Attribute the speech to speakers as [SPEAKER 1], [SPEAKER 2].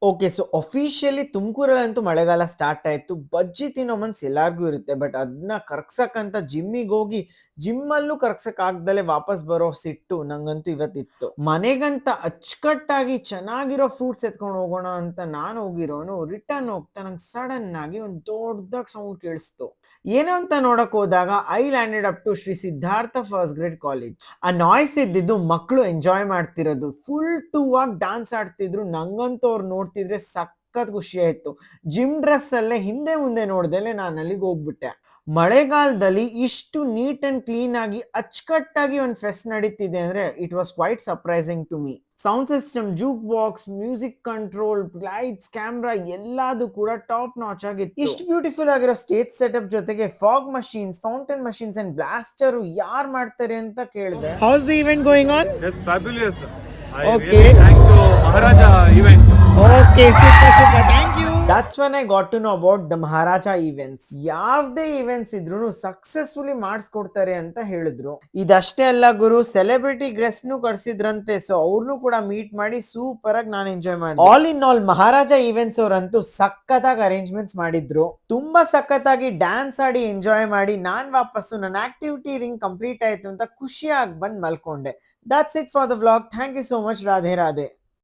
[SPEAKER 1] Okay. So officially ತುಮಕೂರಲ್ಲಂತೂ ಮಳೆಗಾಲ start ಆಯ್ತು. ಬಜ್ಜಿ ತಿನ್ನೋ ಮನ್ಸು ಎಲ್ಲಾರ್ಗೂ ಇರುತ್ತೆ. ಬಟ್ ಅದನ್ನ ಕರಗ್ಸಕ್ಕಂತ ಜಿಮ್ಮಿಗೋಗಿ ಜಿಮ್ಮಲ್ಲೂ ಕರಗ್ಸಕ್ ಆಗ್ದಲೆ ವಾಪಸ್ ಬರೋ ಸಿಟ್ಟು ನಂಗಂತೂ ಇವತ್ತಿತ್ತು. ಮನೆಗಂತ ಅಚ್ಚುಕಟ್ಟಾಗಿ ಚೆನ್ನಾಗಿರೋ ಫ್ರೂಟ್ಸ್ ಎತ್ಕೊಂಡು ಹೋಗೋಣ ಅಂತ ನಾನು ಹೋಗಿರೋನು ರಿಟರ್ನ್ ಹೋಗ್ತಾ ನಂಗೆ ಸಡನ್ ಆಗಿ ಒಂದು ದೊಡ್ಡದಾಗಿ ಸೌಂಡ್ ಕೇಳಿಸ್ತು. ಏನು ಅಂತ ನೋಡಕ್ ಹೋದಾಗ I landed up to Shri Siddhartha first grade college. ಆ ನಾಯ್ಸ್ ಇದ್ದಿದ್ದು ಮಕ್ಕಳು ಎಂಜಾಯ್ ಮಾಡ್ತಿರೋದು, ಫುಲ್ ಟೂ ಆಗಿ ಡಾನ್ಸ್ ಆಡ್ತಿದ್ರು. ನಂಗಂತೂ ಅವ್ರು ನೋಡ್ತಿದ್ರೆ ಸಖತ್ ಖುಷಿ ಆಯ್ತು. ಜಿಮ್ ಡ್ರೆಸ್ ಅಲ್ಲೇ ಹಿಂದೆ ಮುಂದೆ ನೋಡ್ದಲೆ ನಾನು ಅಲ್ಲಿಗೆ ಹೋಗ್ಬಿಟ್ಟೆ. ಮಳೆಗಾಲದಲ್ಲಿ ಇಷ್ಟು ನೀಟ್ ಅಂಡ್ ಕ್ಲೀನ್ ಆಗಿ ಅಚ್ಚುಕಟ್ಟಾಗಿ ಒಂದು ಫೆಸ್ಟ್ ನಡೀತಿದೆ ಅಂದ್ರೆ it was quite surprising to me. Sound system, jukebox, music control, lights, camera ಎಲ್ಲಾದು ಕೂಡ ಟಾಪ್ ನಾಚ್ ಆಗಿತ್ತು. ಇಷ್ಟು ಬ್ಯೂಟಿಫುಲ್ ಆಗಿರೋ ಸ್ಟೇಜ್ ಸೆಟಪ್ ಜೊತೆಗೆ fog machines, fountain machines and blaster ಯಾರು ಮಾಡ್ತಾರೆ ಅಂತ ಕೇಳಿದೆ. How's the event going on?
[SPEAKER 2] Yes, fabulous. I
[SPEAKER 1] Okay.
[SPEAKER 2] really thank to Maharaja event.
[SPEAKER 1] Okay, super, super. Thank you. That's when I got to know about the Maharaja events. ಯಾವ್ದೇ events ಇದ್ರೂ successfully ಮಾಡಿಸ್ಕೊಡ್ತಾರೆ ಅಂತ ಹೇಳಿದ್ರು. ಇದಷ್ಟೇ ಅಲ್ಲ ಗುರು, celebrity guest ನು ಕರ್ಸಿದ್ರಂತೆ. So ಅವ್ರನ್ನು ಕೂಡ meet ಮಾಡಿ super ಆಗಿ ನಾನು ಎಂಜಾಯ್ ಮಾಡಿದೆ. All in all Maharaja events ಅವರಂತೂ ಸಖತ್ತಾಗಿ ಅರೇಂಜ್ಮೆಂಟ್ಸ್ ಮಾಡಿದ್ರು. ತುಂಬಾ ಸಖತ್ತಾಗಿ ಡ್ಯಾನ್ಸ್ ಆಡಿ ಎಂಜಾಯ್ ಮಾಡಿ ನಾನ್ ವಾಪಸ್ಸು ನನ್ನ ಆಕ್ಟಿವಿಟಿ ರಿಂಗ್ ಕಂಪ್ಲೀಟ್ ಆಯ್ತು ಅಂತ ಖುಷಿಯಾಗಿ ಬಂದು ಮಲ್ಕೊಂಡೆ. That's it for the vlog. Thank you so much. Radhe Radhe.